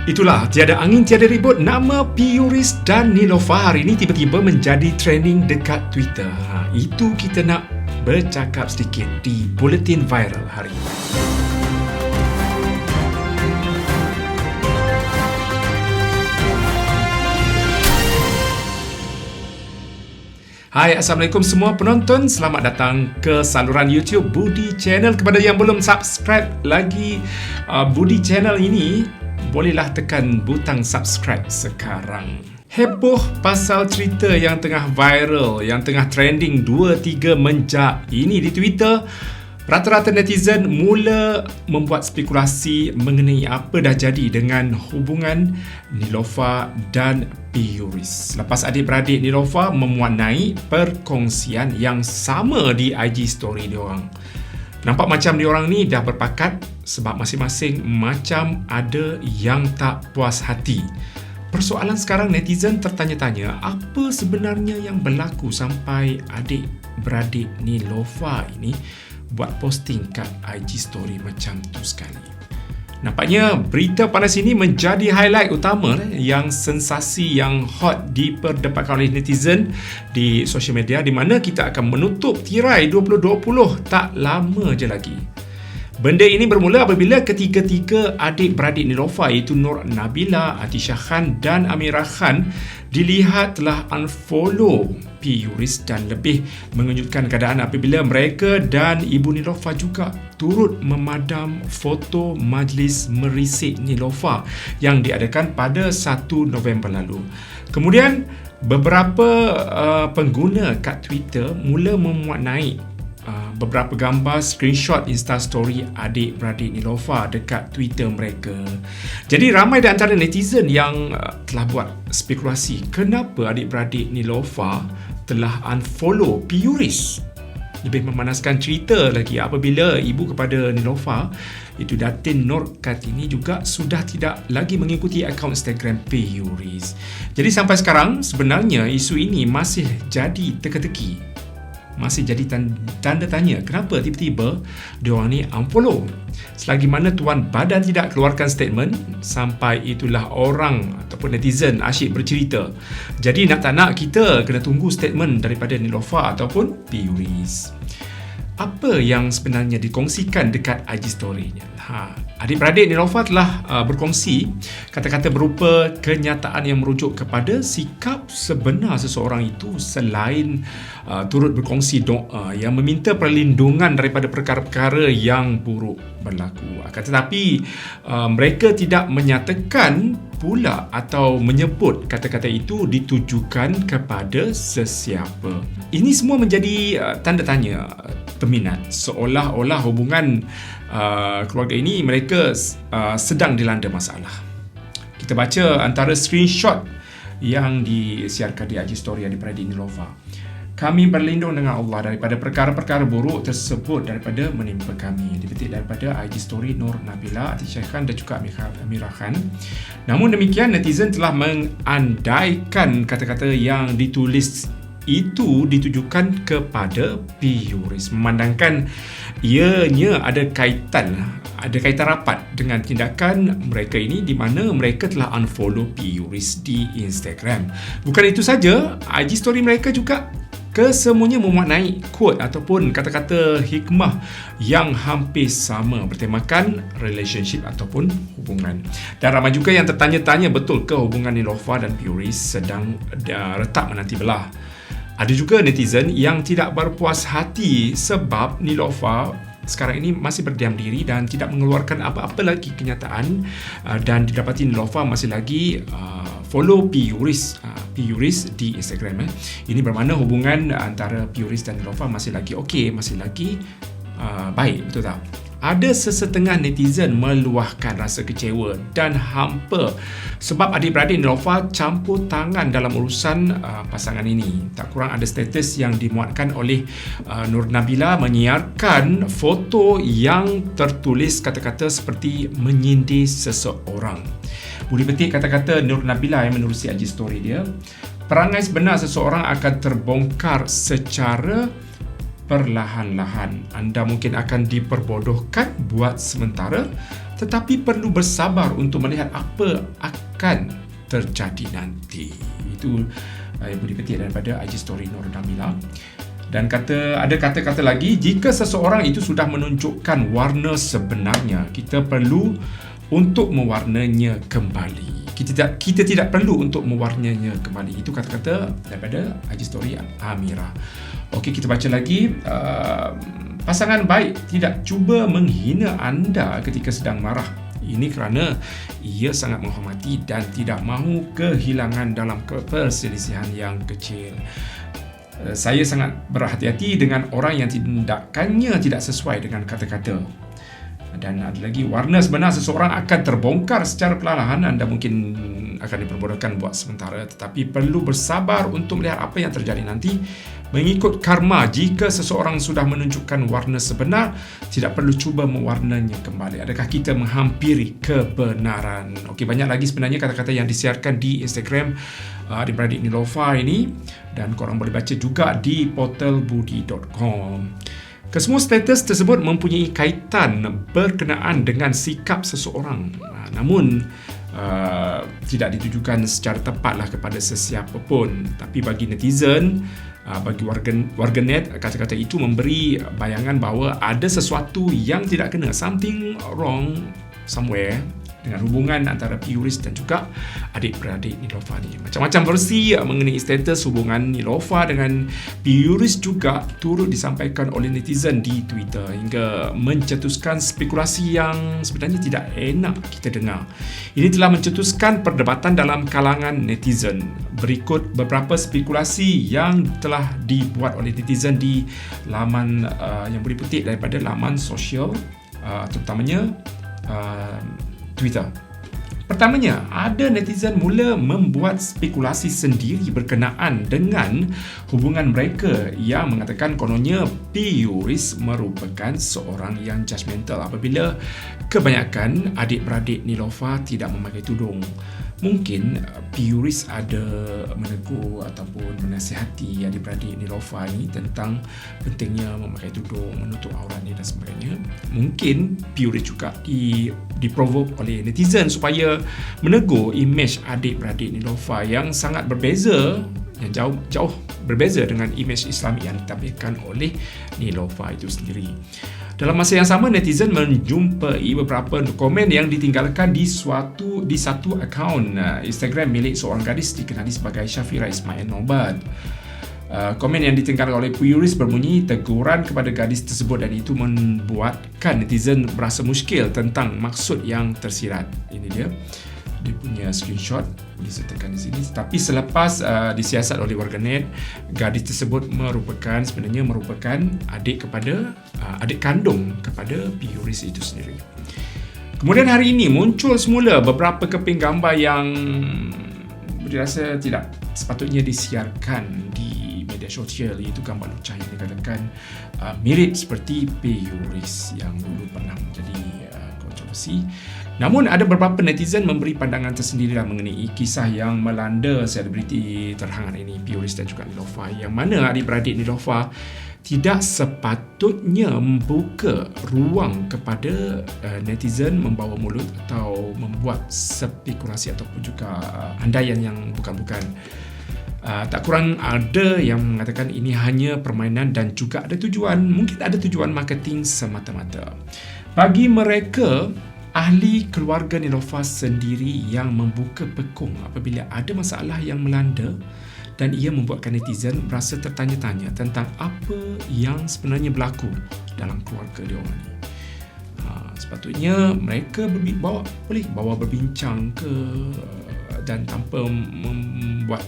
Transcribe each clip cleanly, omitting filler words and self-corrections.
Itulah, tiada angin tiada ribut, nama P. Yuris dan Niloufar hari ini tiba-tiba menjadi trending dekat Twitter. Itu kita nak bercakap sedikit di Buletin Viral hari ini. Hai, Assalamualaikum semua penonton. Selamat datang ke saluran YouTube Budi Channel. Kepada yang belum subscribe lagi Budi Channel ini, bolehlah tekan butang subscribe sekarang. Heboh pasal cerita yang tengah viral, yang tengah trending 2-3 menjak ini di Twitter. Rata-rata netizen mula membuat spekulasi mengenai apa dah jadi dengan hubungan Niloufar dan P. Yuris. Lepas adik-beradik Niloufar memuat perkongsian yang sama di IG story diorang. Nampak macam diorang ni dah berpakat sebab masing-masing macam ada yang tak puas hati. Persoalan sekarang netizen tertanya-tanya apa sebenarnya yang berlaku sampai adik-beradik Niloufar ini buat posting kat IG story macam tu sekali. Nampaknya berita panas ini menjadi highlight utama yang sensasi yang hot diperdebatkan oleh netizen di sosial media, di mana kita akan menutup tirai 2020 tak lama je lagi. Benda ini bermula apabila ketiga-tiga adik-beradik Niloufar iaitu Nur Nabila, Atisha Khan dan Amirah Khan dilihat telah unfollow P. Yuris, dan lebih mengejutkan keadaan apabila mereka dan ibu Niloufar juga turut memadam foto majlis merisik Niloufar yang diadakan pada 1 November lalu. Kemudian beberapa pengguna kat Twitter mula memuat naik beberapa gambar screenshot Instastory adik-beradik Niloufar dekat Twitter mereka. Jadi ramai di antara netizen yang telah buat spekulasi kenapa adik-beradik Niloufar telah unfollow P. Yuris. Lebih memanaskan cerita lagi apabila ibu kepada Niloufar, itu Datin Nur Kartini, juga sudah tidak lagi mengikuti akaun Instagram P. Yuris. Jadi sampai sekarang sebenarnya isu ini masih jadi teka-teki. Masih jadi tanda tanya kenapa tiba-tiba diorang ni unfollow. Selagi mana Tuan Badan tidak keluarkan statement, sampai itulah orang ataupun netizen asyik bercerita. Jadi nak tak nak kita kena tunggu statement daripada Niloufar ataupun P. Yuris. Apa yang sebenarnya dikongsikan dekat IG story-nya? Adik-beradik Niloufar telah berkongsi kata-kata berupa kenyataan yang merujuk kepada sikap sebenar seseorang itu selain turut berkongsi doa yang meminta perlindungan daripada perkara-perkara yang buruk berlaku. Akan tetapi mereka tidak menyatakan pula atau menyebut kata-kata itu ditujukan kepada sesiapa. Ini semua menjadi tanda tanya peminat, seolah-olah hubungan keluarga ini mereka sedang dilanda masalah. Kita baca antara screenshot yang disiarkan di IG story adik-beradik Niloufar. Kami berlindung dengan Allah daripada perkara-perkara buruk tersebut daripada menimpa kami. Dipetik daripada IG story Nur Nabila, Atisha Khan dan juga Amirah Khan. Namun demikian, netizen telah mengandaikan kata-kata yang ditulis itu ditujukan kepada P. Yuris, memandangkan ianya ada kaitan rapat dengan tindakan mereka ini, di mana mereka telah unfollow P. Yuris di Instagram. Bukan itu saja, IG story mereka juga kesemuanya memuat naik quote ataupun kata-kata hikmah yang hampir sama bertemakan relationship ataupun hubungan. Dan ramai juga yang tertanya-tanya betul ke hubungan Niloufar dan P. Yuris sedang retak menanti belah. Ada juga netizen yang tidak berpuas hati sebab Niloufar sekarang ini masih berdiam diri dan tidak mengeluarkan apa-apa lagi kenyataan, dan didapati Niloufar masih lagi follow P. Yuris di Instagram. Ini bermakna hubungan antara P. Yuris dan Niloufar masih lagi okey, masih lagi baik, betul tak? Ada sesetengah netizen meluahkan rasa kecewa dan hampa sebab adik-beradik Niloufar campur tangan dalam urusan pasangan ini. Tak kurang ada status yang dimuatkan oleh Nur Nabila menyiarkan foto yang tertulis kata-kata seperti menyindir seseorang. Boleh petik kata-kata Nur Nabila yang menerusi IG story dia. Perangai sebenar seseorang akan terbongkar secara perlahan-lahan. Anda mungkin akan diperbodohkan buat sementara, tetapi perlu bersabar untuk melihat apa akan terjadi nanti. Itu yang boleh petik daripada IG story Nur Damila. Dan ada kata-kata lagi, jika seseorang itu sudah menunjukkan warna sebenarnya, kita perlu untuk mewarnanya kembali. Kita tidak perlu untuk mewarnanya kembali. Itu kata-kata daripada IG story Amira. Okey, kita baca lagi. Pasangan baik tidak cuba menghina anda ketika sedang marah. Ini kerana ia sangat menghormati dan tidak mahu kehilangan dalam perselisihan yang kecil. Saya sangat berhati-hati dengan orang yang tindakannya tidak sesuai dengan kata-kata. Dan ada lagi, warna sebenar seseorang akan terbongkar secara perlahan. Anda mungkin akan diperbodohkan buat sementara, tetapi perlu bersabar untuk melihat apa yang terjadi nanti. Mengikut karma, jika seseorang sudah menunjukkan warna sebenar, tidak perlu cuba mewarnanya kembali. Adakah kita menghampiri kebenaran? Okey, banyak lagi sebenarnya kata-kata yang disiarkan di Instagram adik-beradik Nilofa ini, dan korang boleh baca juga di portalbudi.com. Kesemua status tersebut mempunyai kaitan berkenaan dengan sikap seseorang, namun tidak ditujukan secara tepatlah kepada sesiapa pun. Tapi bagi netizen, bagi warganet, kata-kata itu memberi bayangan bahawa ada sesuatu yang tidak kena, something wrong somewhere, dengan hubungan antara P. Yuris dan juga adik-beradik Nilofa ni. Macam-macam versi mengenai status hubungan Nilofa dengan P. Yuris juga turut disampaikan oleh netizen di Twitter hingga mencetuskan spekulasi yang sebenarnya tidak enak kita dengar. Ini telah mencetuskan perdebatan dalam kalangan netizen. Berikut beberapa spekulasi yang telah dibuat oleh netizen di laman yang boleh petik daripada laman sosial, terutamanya Twitter. Pertamanya, ada netizen mula membuat spekulasi sendiri berkenaan dengan hubungan mereka yang mengatakan kononnya P. Yuris merupakan seorang yang judgemental apabila kebanyakan adik-beradik Nilofa tidak memakai tudung. Mungkin P. Yuris ada menegur ataupun menasihati adik-beradik Nilofa ini tentang pentingnya memakai tudung, menutup auratnya dan sebagainya. Mungkin P. Yuris juga diprovoke oleh netizen supaya menegur imej adik-beradik Nilofa yang sangat berbeza, yang jauh berbeza dengan imej Islami yang ditampilkan oleh Nilofa itu sendiri. Dalam masa yang sama, netizen menjumpai beberapa komen yang ditinggalkan di satu akaun Instagram milik seorang gadis dikenali sebagai Syafira Ismail Nobat. Komen yang ditinggalkan oleh P. Yuris berbunyi teguran kepada gadis tersebut, dan itu membuatkan netizen berasa muskil tentang maksud yang tersirat. Ini dia punya screenshot, boleh sertakan di sini. Tapi selepas disiasat oleh warganet, gadis tersebut sebenarnya merupakan adik kandung kepada P. Yuris itu sendiri. Kemudian hari ini muncul semula beberapa keping gambar yang dirasa tidak sepatutnya disiarkan di media sosial, iaitu gambar lucah yang dikatakan mirip seperti P. Yuris yang dulu pernah menjadi kontroversi. Namun ada beberapa netizen memberi pandangan tersendiri mengenai kisah yang melanda selebriti terhangat ini, P. Yuris dan juga Nilofa, yang mana adik-beradik Nilofa tidak sepatutnya membuka ruang kepada netizen membawa mulut atau membuat spekulasi ataupun juga andaian yang bukan-bukan. Tak kurang ada yang mengatakan ini hanya permainan dan juga mungkin ada tujuan marketing semata-mata. Bagi mereka, ahli keluarga Nilofa sendiri yang membuka pekung apabila ada masalah yang melanda, dan ia membuatkan netizen berasa tertanya-tanya tentang apa yang sebenarnya berlaku dalam keluarga dia orang ini. Sepatutnya mereka boleh bawa berbincang dan tanpa membuat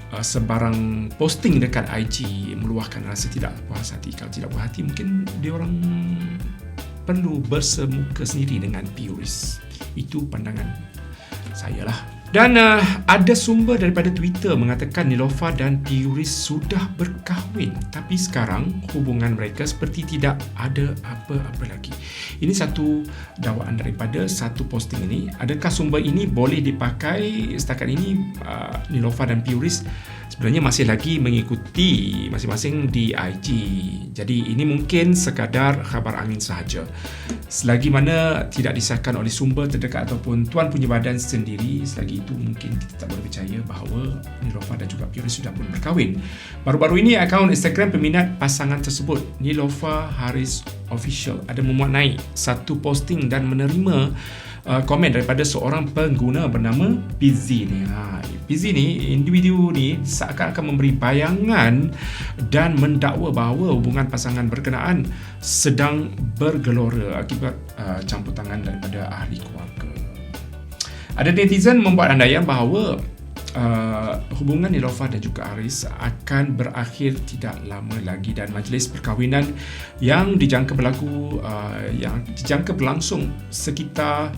sebarang posting dekat IG meluahkan rasa tidak puas hati. Kalau tidak puas hati, mungkin dia orang perlu bersemuka sendiri dengan P. Yuris. Itu pandangan saya lah. Dan ada sumber daripada Twitter mengatakan Nilofa dan P. Yuris sudah berkahwin, tapi sekarang hubungan mereka seperti tidak ada apa-apa lagi. Ini satu dakwaan daripada satu posting ini. Adakah sumber ini boleh dipakai setakat ini? Nilofa dan P. Yuris sebenarnya masih lagi mengikuti masing-masing di IG. Jadi ini mungkin sekadar khabar angin sahaja. Selagi mana tidak disahkan oleh sumber terdekat ataupun tuan punya badan sendiri, selagi itu mungkin kita tak boleh percaya bahawa Neelofa dan juga Puris sudah pun berkahwin. Baru-baru ini akaun Instagram peminat pasangan tersebut, Neelofa Haris Official, ada memuat naik satu posting dan menerima komen daripada seorang pengguna bernama Pizzy ni. Pizzy ni, individu ni seakan-akan memberi bayangan dan mendakwa bahawa hubungan pasangan berkenaan sedang bergelora akibat campur tangan daripada ahli keluarga. Ada netizen membuat andaian bahawa hubungan Neelofa dan juga Haris akan berakhir tidak lama lagi dan majlis perkahwinan yang dijangka berlangsung sekitar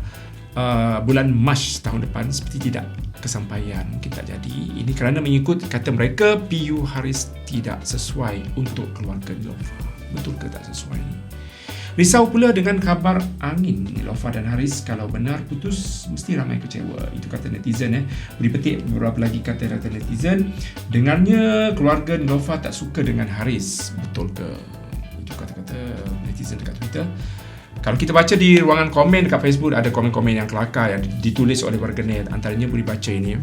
bulan Mac tahun depan seperti tidak kesampaian, mungkin tak jadi. Ini kerana mengikut kata mereka, PU Haris tidak sesuai untuk keluarga Neelofa. Betul ke tak sesuai ni? Risau pula dengan khabar angin Neelofa dan Haris. Kalau benar putus, mesti ramai kecewa. Itu kata netizen. Boleh petik beberapa lagi kata netizen. Dengarnya keluarga Neelofa tak suka dengan Haris. Betul ke? Itu kata-kata netizen dekat Twitter. Kalau kita baca di ruangan komen dekat Facebook, ada komen-komen yang kelakar yang ditulis oleh warganet. Antaranya boleh baca ini.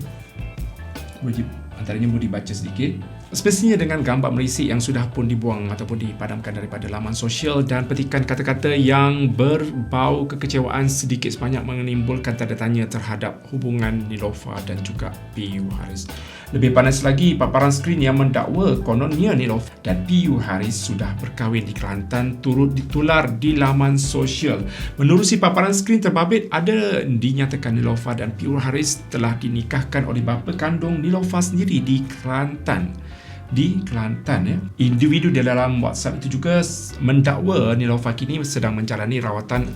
Antaranya boleh baca sedikit. Semestinya dengan gambar merisik yang sudah pun dibuang ataupun dipadamkan daripada laman sosial dan petikan kata-kata yang berbau kekecewaan sedikit sebanyak menimbulkan tanda tanya terhadap hubungan Neelofa dan juga PU Haris. Lebih panas lagi, paparan skrin yang mendakwa kononnya Neelofa dan PU Haris sudah berkahwin di Kelantan turut ditular di laman sosial. Menerusi paparan skrin terbabit, ada dinyatakan Neelofa dan PU Haris telah dinikahkan oleh bapa kandung Neelofa sendiri di Kelantan. Individu di dalam WhatsApp itu juga mendakwa Neelofa kini sedang menjalani rawatan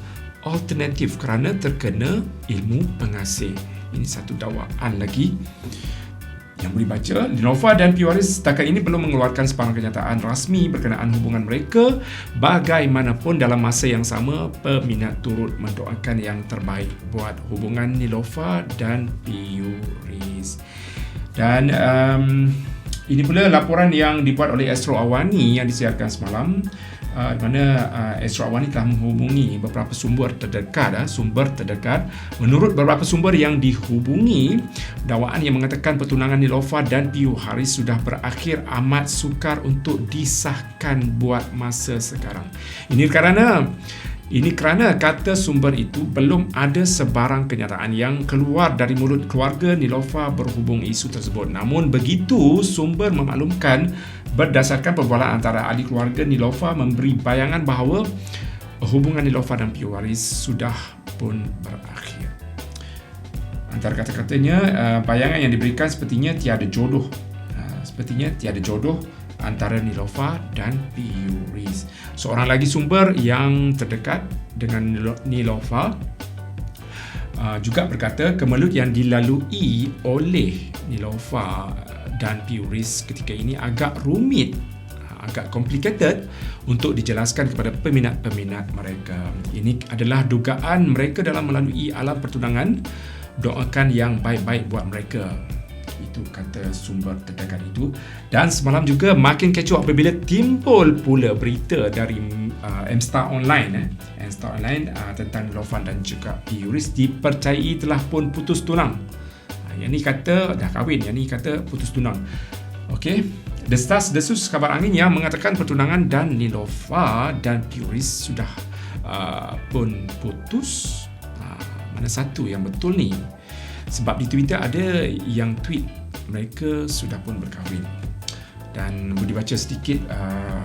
alternatif kerana terkena ilmu pengasih. Ini satu dakwaan lagi yang boleh baca. Neelofa dan PU Haris setakat ini belum mengeluarkan sebarang kenyataan rasmi berkenaan hubungan mereka. Bagaimanapun dalam masa yang sama, peminat turut mendoakan yang terbaik buat hubungan Neelofa dan PU Haris. Dan ini pula laporan yang dibuat oleh Astro Awani yang disiarkan semalam, di mana Astro Awani telah menghubungi beberapa sumber terdekat. Menurut beberapa sumber yang dihubungi, dakwaan yang mengatakan pertunangan Neelofa dan PU Haris sudah berakhir amat sukar untuk disahkan buat masa sekarang. Ini kerana kata sumber itu belum ada sebarang kenyataan yang keluar dari mulut keluarga Neelofa berhubung isu tersebut. Namun begitu, sumber memaklumkan berdasarkan perbualan antara ahli keluarga Neelofa memberi bayangan bahawa hubungan Neelofa dan PU Haris sudah pun berakhir. Antara kata-katanya, bayangan yang diberikan sepertinya tiada jodoh antara Neelofa dan PU Haris. Seorang lagi sumber yang terdekat dengan Neelofa juga berkata kemelut yang dilalui oleh Neelofa dan PU Haris ketika ini agak rumit, agak complicated untuk dijelaskan kepada peminat-peminat mereka. Ini adalah dugaan mereka dalam melalui alam pertunangan. Doakan yang baik-baik buat mereka. Itu kata sumber terdekat itu. Dan semalam juga makin kecoh apabila timbul pula berita dari M-Star Online tentang Neelofa dan juga PU Haris dipercayai telah pun putus tunang. Yang ni kata dah kahwin, yang ni kata putus tunang. Okey, desas-desus kabar angin yang mengatakan pertunangan dan Neelofa dan PU Haris sudah pun putus. Mana satu yang betul ni? Sebab di Twitter ada yang tweet mereka sudah pun berkahwin. Dan boleh baca sedikit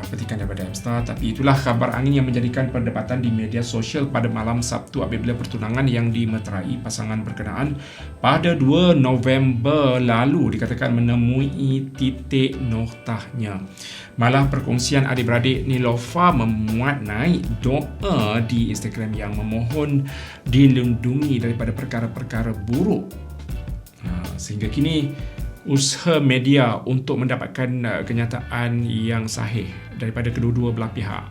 petikan daripada M-Star. Tapi itulah kabar angin yang menjadikan perdebatan di media sosial pada malam Sabtu apabila pertunangan yang dimeterai pasangan berkenaan pada 2 November lalu dikatakan menemui titik noktahnya. Malah perkongsian adik-beradik Neelofa memuat naik doa di Instagram yang memohon dilindungi daripada perkara-perkara buruk. Sehingga kini usaha media untuk mendapatkan kenyataan yang sahih daripada kedua-dua belah pihak,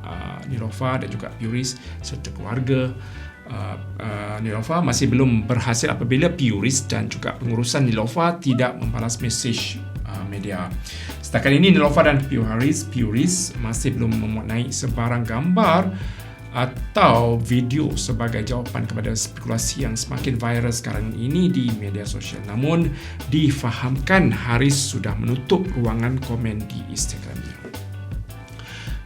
Neelofa dan juga PU Haris serta keluarga Neelofa masih belum berhasil apabila PU Haris dan juga pengurusan Neelofa tidak membalas mesej media. Setakat ini Niloufar dan Puris masih belum memuat naik sebarang gambar atau video sebagai jawapan kepada spekulasi yang semakin viral sekarang ini di media sosial. Namun difahamkan Haris sudah menutup ruangan komen di Instagramnya.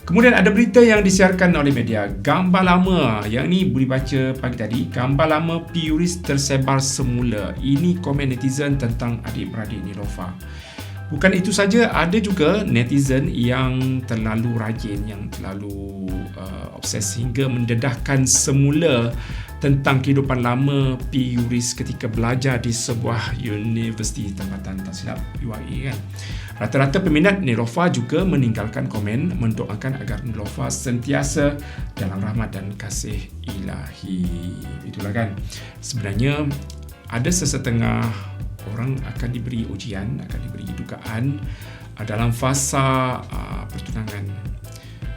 Kemudian ada berita yang disiarkan oleh media. Gambar lama, yang ni boleh baca pagi tadi, gambar lama Puris tersebar semula. Ini komen netizen tentang adik-beradik Niloufar. Bukan itu saja, ada juga netizen yang terlalu rajin, yang terlalu obses hingga mendedahkan semula tentang kehidupan lama Puris ketika belajar di sebuah universiti tempatan, tak silap UIA kan. Rata-rata peminat Niloufar juga meninggalkan komen mendoakan agar Niloufar sentiasa dalam rahmat dan kasih ilahi. Itulah kan. Sebenarnya ada sesetengah orang akan diberi ujian, akan diberi dugaan dalam fasa pertunangan.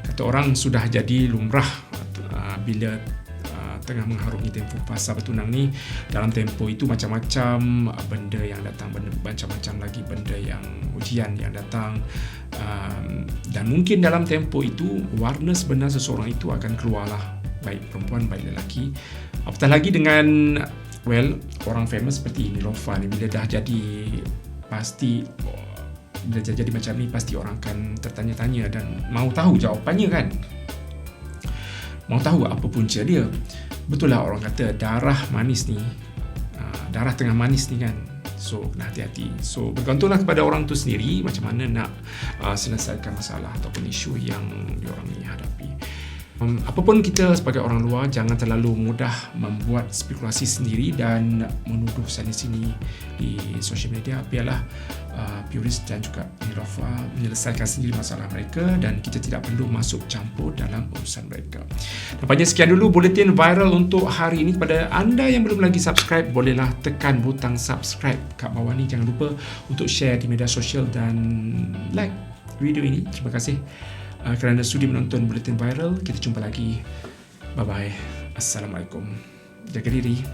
Kata orang sudah jadi lumrah bila tengah mengharungi tempoh fasa bertunang ni. Dalam tempoh itu macam-macam benda yang datang, macam-macam lagi benda yang ujian yang datang, dan mungkin dalam tempoh itu warna sebenar seseorang itu akan keluarlah, baik perempuan baik lelaki. Apatah lagi dengan orang famous seperti Niloufar ni, bila dah jadi macam ni, pasti orang akan tertanya-tanya dan mau tahu jawapannya kan. Mau tahu apa punca dia. Betul lah orang kata darah manis ni, darah tengah manis ni kan. So kena hati-hati. So bergantunglah kepada orang tu sendiri macam mana nak selesaikan masalah ataupun isu yang diorang ni hadapi. Apapun kita sebagai orang luar, jangan terlalu mudah membuat spekulasi sendiri dan menuduh sana-sini di sosial media. Biarlah Puris dan juga Niloufar menyelesaikan sendiri masalah mereka dan kita tidak perlu masuk campur dalam urusan mereka. Nampaknya sekian dulu buletin viral untuk hari ini. Kepada anda yang belum lagi subscribe, bolehlah tekan butang subscribe kat bawah ni. Jangan lupa untuk share di media sosial dan like video ini. Terima kasih kerana sudi menonton buletin viral. Kita jumpa lagi. Bye-bye. Assalamualaikum. Jaga diri.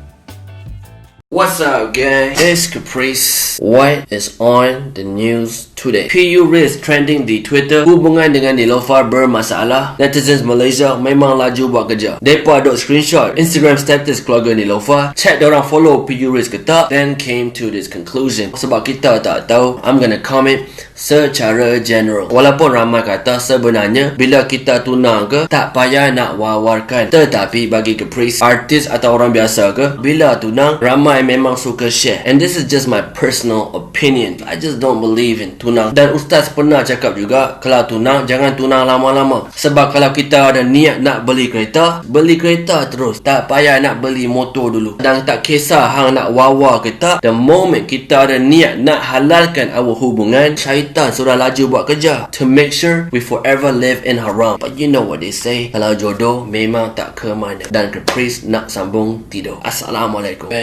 What's up, gang? It's Caprice. What is on the news today? Puris trending di Twitter. Hubungan dengan Niloufar bermasalah. Netizens Malaysia memang laju buat kerja. Mereka dok screenshot Instagram status keluarga Niloufar, check diorang follow Puris ke tak, then came to this conclusion. Sebab kita tak tahu, I'm gonna comment secara general. Walaupun ramai kata sebenarnya bila kita tunang ke, tak payah nak wawarkan. Tetapi bagi Caprice, artis atau orang biasa ke, bila tunang, ramai memang suka share. And this is just my personal opinion. I just don't believe in tunang. Dan Ustaz pernah cakap juga, kalau tunang, jangan tunang lama-lama. Sebab kalau kita ada niat nak beli kereta terus. Tak payah nak beli motor dulu. Dan tak kisah hang nak wawa ke tak, the moment kita ada niat nak halalkan our hubungan, syaitan sudah laju buat kerja to make sure we forever live in haram. But you know what they say, kalau jodoh memang tak ke mana. Dan Caprice nak sambung tidur. Assalamualaikum.